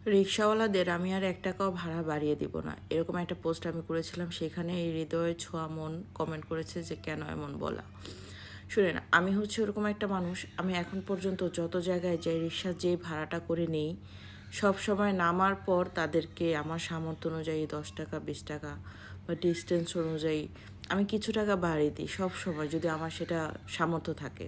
রিকশাওয়ালাদের আমি আর ১ টাকাও ভাড়া বাড়িয়ে দিব না। এরকম একটা পোস্ট আমি করেছিলাম। সেখানে এই হৃদয়ে ছোঁয়া মন কমেন্ট করেছে যে, "কেন এমন বলা?" শুনেন, আমি হচ্ছে ওরকম একটা মানুষ, আমি এখন পর্যন্ত যত জায়গায় যাই রিকশার যেই ভাড়াটা করে নেই, সবসময় নামার পর তাদেরকে আমার সামর্থ্য অনুযায়ী ৳১০, ৳২০ বা ডিসট্যান্স অনুযায়ী আমি কিছু টাকা বাড়িয়ে দিই সবসময় যদি আমার সেটা সামর্থ্য থাকে।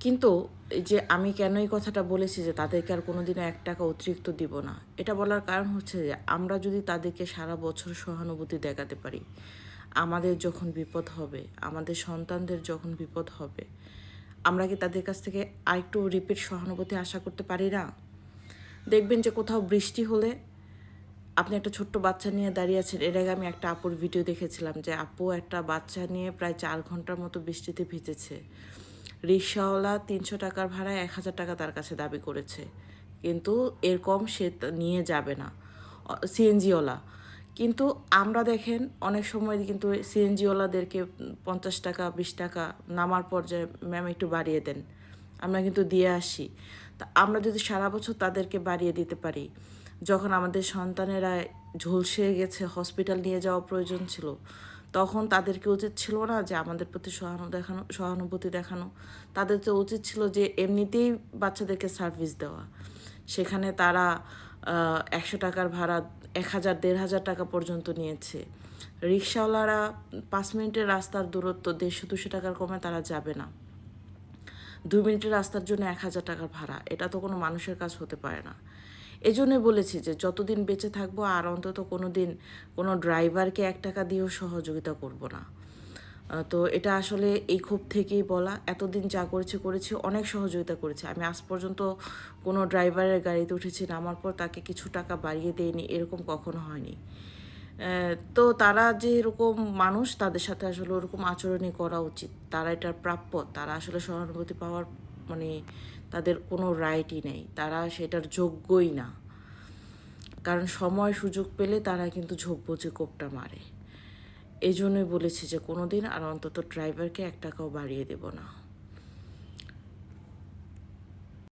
কিন্তু এই যে আমি কেন এই কথাটা বলেছি যে তাদেরকে আর কোনোদিনও ৳১ অতিরিক্ত দিব না। এটা বলার কারণ হচ্ছে যে আমরা যদি তাদেরকে সারা বছর সহানুভূতি দেখাতে পারি, আমাদের যখন বিপদ হবে, আমাদের সন্তানদের যখন বিপদ হবে, আমরা কি তাদের কাছ থেকে আরেকটু রিপিট সহানুভূতি আশা করতে পারি না? দেখবেন যে কোথাও বৃষ্টি হলে আপনি একটা ছোট্ট বাচ্চা নিয়ে দাঁড়িয়ে আছেন। এর আগে আমি একটা আপুর ভিডিও দেখেছিলাম যে আপু একটা বাচ্চা নিয়ে প্রায় ৪ ঘন্টার মতো বৃষ্টিতে ভিজেছে। রিকশাওয়ালা ৳৩০০ র ভাড়ায় ৳১,০০০ তার কাছে দাবি করেছে। কিন্তু এর কম সে নিয়ে যাবে না। সিএনজিওয়ালা। কিন্তু আমরা দেখেন অনেক সময় কিন্তু সিএনজিওয়ালাদেরকে ৳৫০, ৳২০ নামার পর্যায়ে ম্যাম একটু বাড়িয়ে দেন। আমরা কিন্তু দিয়ে আসি। তা আমরা যদি সারা বছর তাদেরকে বাড়িয়ে দিতে পারি, যখন আমাদের সন্তানেরা ঝলসে গেছে হসপিটাল নিয়ে যাওয়া প্রয়োজন ছিল, তখন তাদেরকে উচিত ছিল না যে আমাদের প্রতি সহানুভূতি দেখানো? তাদের তো উচিত ছিল যে এমনিতেই বাচ্চাদেরকে সার্ভিস দেওয়া। সেখানে তারা ৳১০০ র ভাড়া ১,০০০, ৳১,৫০০ পর্যন্ত নিয়েছে। রিকশাওয়ালারা ৫ মিনিটের রাস্তার দূরত্ব ৳১৫০-২০০ কমে তারা যাবে না। ২ মিনিটের রাস্তার জন্য ৳১,০০০ ভাড়া। এটা তো কোনো মানুষের কাজ হতে পারে না। এজন্যই বলেছি যে যতদিন বেঁচে থাকবো আর অন্তত কোনোদিন কোনো ড্রাইভারকে ৳১ দিয়েও সহযোগিতা করব না। তো এটা আসলে এই ক্ষোভ থেকেই বলা। এতদিন যা করেছি, অনেক সহযোগিতা করেছি। আমি আজ পর্যন্ত কোনো ড্রাইভারের গাড়িতে উঠেছি, নামার পর তাকে কিছু টাকা বাড়িয়ে দেইনি, এরকম কখনো হয়নি। তো তারা যে এরকম মানুষ, তাদের সাথে আসলে ওরকম আচরণই করা উচিত। তারা এটার প্রাপ্য। তারা আসলে সহানুভূতি পাওয়ার মানে তাদের কোনো রাইটই নেই। তারা সেটার যোগ্যই না। কারণ সময় সুযোগ পেলে তারা কিন্তু ঝোপ বুঝে কোপটা মারে। এজন্যই বলেছি যে কোনোদিন আর অন্তত ড্রাইভারকে ৳১ বাড়িয়ে দেব না।